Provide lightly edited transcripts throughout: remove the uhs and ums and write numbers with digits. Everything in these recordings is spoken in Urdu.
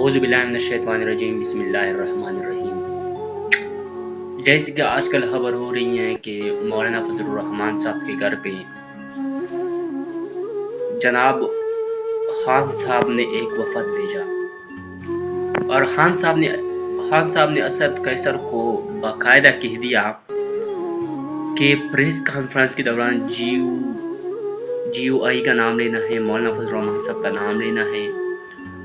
اعوذ باللہ من الشیطان الرجیم بسم اللہ الرحمن الرحیم۔ جیسے کہ آج کل خبر ہو رہی ہے کہ مولانا فضل الرحمان صاحب کے گھر پہ جناب خان صاحب نے ایک وفد بھیجا اور خان صاحب نے اسد قیصر کو باقاعدہ کہہ دیا کہ پریس کانفرنس کے دوران جی او آئی کا نام لینا ہے، مولانا فضل الرحمان صاحب کا نام لینا ہے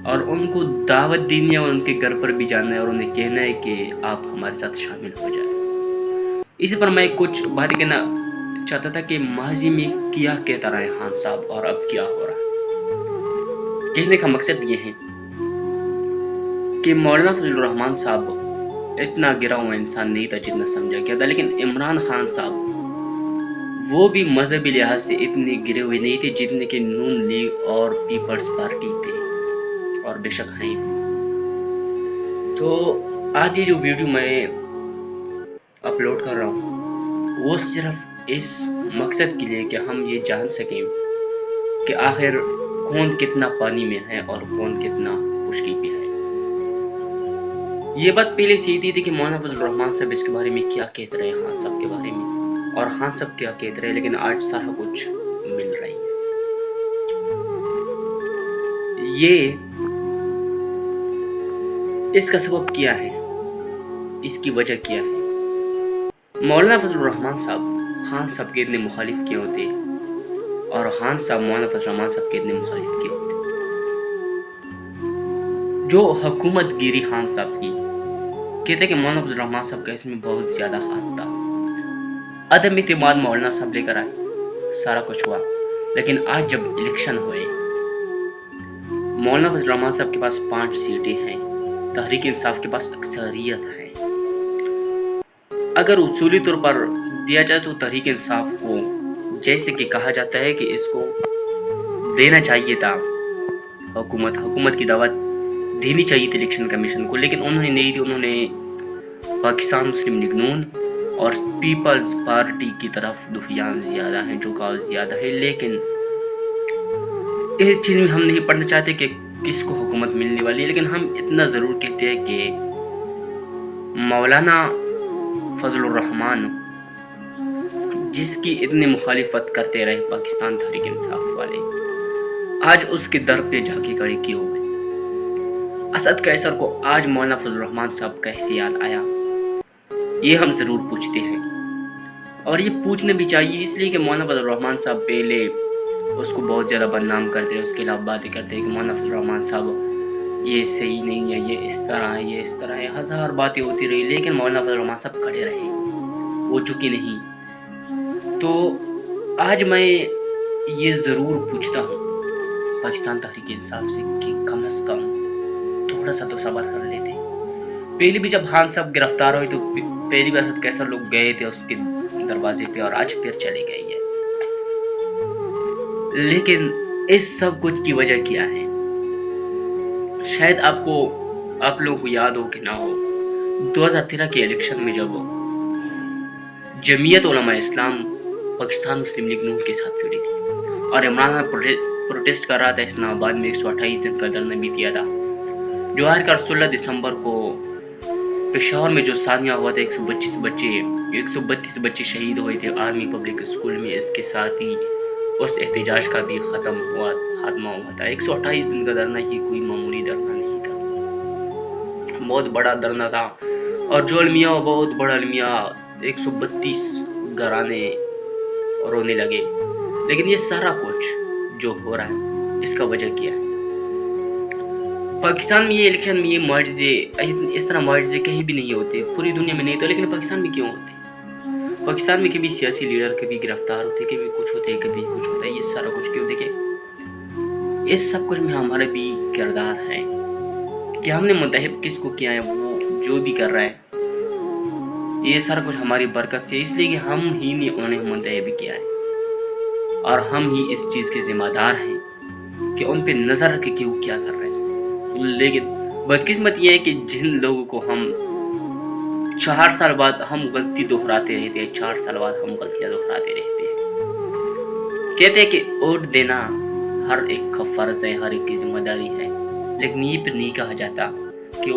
اور ان کو دعوت دینی ہے اور ان کے گھر پر بھی جانا ہے اور انہیں کہنا ہے کہ آپ ہمارے ساتھ شامل ہو جائیں۔ اسی پر میں کچھ باتیں کہنا چاہتا تھا کہ ماضی میں کیا کہتا رہا ہے خان صاحب اور اب کیا ہو رہا ہے۔ کہنے کا مقصد یہ ہے کہ مولانا فضل الرحمان صاحب اتنا گرا ہوا انسان نہیں تھا جتنا سمجھا گیا تھا، لیکن عمران خان صاحب وہ بھی مذہبی لحاظ سے اتنے گرے ہوئے نہیں تھے جتنے کہ نون لیگ اور پیپلز پارٹی تھے اور بے شک ہیں۔ تو آج یہ جو ویڈیو میں اپلوڈ کر رہا ہوں وہ صرف اس مقصد کے لیے کہ ہم یہ جان سکیں کہ آخر کون کتنا پانی میں ہے اور کون کتنا خشکی پہ ہے۔ یہ بات پہلے سے ہی تھی کہ مولانا فضل الرحمان صاحب اس کے بارے میں کیا کہتے رہے خان صاحب کے بارے میں اور خان صاحب کیا کہتے رہے، لیکن آج سارا کچھ مل رہی ہے۔ یہ اس کا سبب کیا ہے، اس کی وجہ کیا ہے؟ مولانا فضل الرحمان صاحب خان صاحب کے اتنے مخالف کیوں ہوتے اور خان صاحب مولانا فضل الرحمان صاحب کے اتنے مخالف کیوں ہوتے؟ جو حکومت گیری خان صاحب کی کہتے کہ مولانا فضل الرحمان صاحب کا اس میں بہت زیادہ ہاتھ تھا، عدم اعتماد مولانا صاحب لے کر آئے، سارا کچھ ہوا، لیکن آج جب الیکشن ہوئے مولانا فضل الرحمان صاحب کے پاس 5 سیٹیں ہیں، تحریک انصاف کے پاس اکثریت ہے۔ اگر اصولی طور پر دیا جائے تو تحریک انصاف کو جیسے کہ کہا جاتا ہے کہ اس کو دینا چاہیے تھا، حکومت کی دعوت دینی چاہیے تھی الیکشن کمیشن کو، لیکن انہوں نے نہیں دی۔ انہوں نے پاکستان مسلم لیگ نون اور پیپلز پارٹی کی طرف دفعیان زیادہ ہیں، جھکاؤ زیادہ ہے، لیکن اس چیز میں ہم نہیں پڑھنا چاہتے کہ کس کو حکومت ملنے والی ہے، لیکن ہم اتنا ضرور کہتے ہیں کہ مولانا فضل الرحمان جس کی اتنی مخالفت کرتے رہے پاکستان تحریک انصاف والے، آج اس کے در پہ جا کے کھڑے کیوں ہوئے؟ اسد قیصر کو آج مولانا فضل الرحمان صاحب کیسے یاد آیا؟ یہ ہم ضرور پوچھتے ہیں اور یہ پوچھنا بھی چاہیے، اس لیے کہ مولانا فضل الرحمان صاحب پہلے اس کو بہت زیادہ بدنام کرتے ہیں، اس کے خلاف باتیں کرتے ہیں کہ مولانا فضل الرحمان صاحب یہ صحیح نہیں ہے، یہ اس طرح ہے، یہ اس طرح ہے، ہزار باتیں ہوتی رہی، لیکن مولانا فضل الرحمان صاحب کھڑے رہے، وہ جھکے نہیں۔ تو آج میں یہ ضرور پوچھتا ہوں پاکستان تحریک انصاف سے کہ کم از کم تھوڑا سا تو صبر کر لیتے۔ پہلے بھی جب خان صاحب گرفتار ہوئے تو پہلی بھی اسد قیصر لوگ گئے تھے اس کے دروازے پہ اور آج پھر چلے گئے ہیں، لیکن اس سب کچھ کی وجہ کیا ہے؟ شاید آپ لوگوں کو یاد ہو کہ نہ ہو، 2013 کے الیکشن میں جب جمعیت علماء اسلام پاکستان مسلم لیگ نون کے ساتھ کھڑی تھی اور عمران خان پروٹیسٹ کر رہا تھا، اسلام آباد میں 128 دن کا دھرنا بھی دیا تھا، جو آخر کار 16 دسمبر کو پشاور میں جو سانیہ ہوا تھا، 132 بچے شہید ہوئے تھے آرمی پبلک اسکول میں، اس کے ساتھ ہی اس احتجاج کا بھی خاتمہ ہوا تھا۔ 128 دن کا دھرنا یہ کوئی معمولی دھرنا نہیں تھا، بہت بڑا دھرنا تھا، اور جو المیاء بہت بڑا المیاء 132 گھرانے رونے لگے۔ لیکن یہ سارا کچھ جو ہو رہا ہے اس کا وجہ کیا ہے؟ پاکستان میں یہ الیکشن میں یہ معجزے، اس طرح معجزے کہیں بھی نہیں ہوتے، پوری دنیا میں نہیں تو، لیکن پاکستان میں کیوں ہوتے؟ پاکستان میں کبھی سیاسی لیڈر کبھی گرفتار ہوتے، کبھی کچھ ہوتے، کبھی کچھ ہوتا ہے، یہ سارا کچھ کیوں؟ دیکھیں اس سب کچھ میں ہمارا بھی کردار ہے کہ ہم نے منتخب کس کو کیا ہے، وہ جو بھی کر رہا ہے یہ سارا کچھ ہماری برکت سے، اس لیے کہ ہم ہی نے انہیں منتخب کیا ہے اور ہم ہی اس چیز کے ذمہ دار ہیں کہ ان پہ نظر رکھے کہ وہ کیا کر رہے ہیں۔ لیکن بدقسمت یہ ہے کہ جن لوگوں کو ہم 4 سال بعد ہم غلطی دہراتے رہتے ہیں، 4 سال بعد ہم غلطیاں دہراتے رہتے ہیں، کہتے ہیں کہ ووٹ دینا ہر ایک کا فرض ہے، ہر ایک کی ذمہ داری ہے، لیکن یہ پھر نہیں کہا جاتا کہ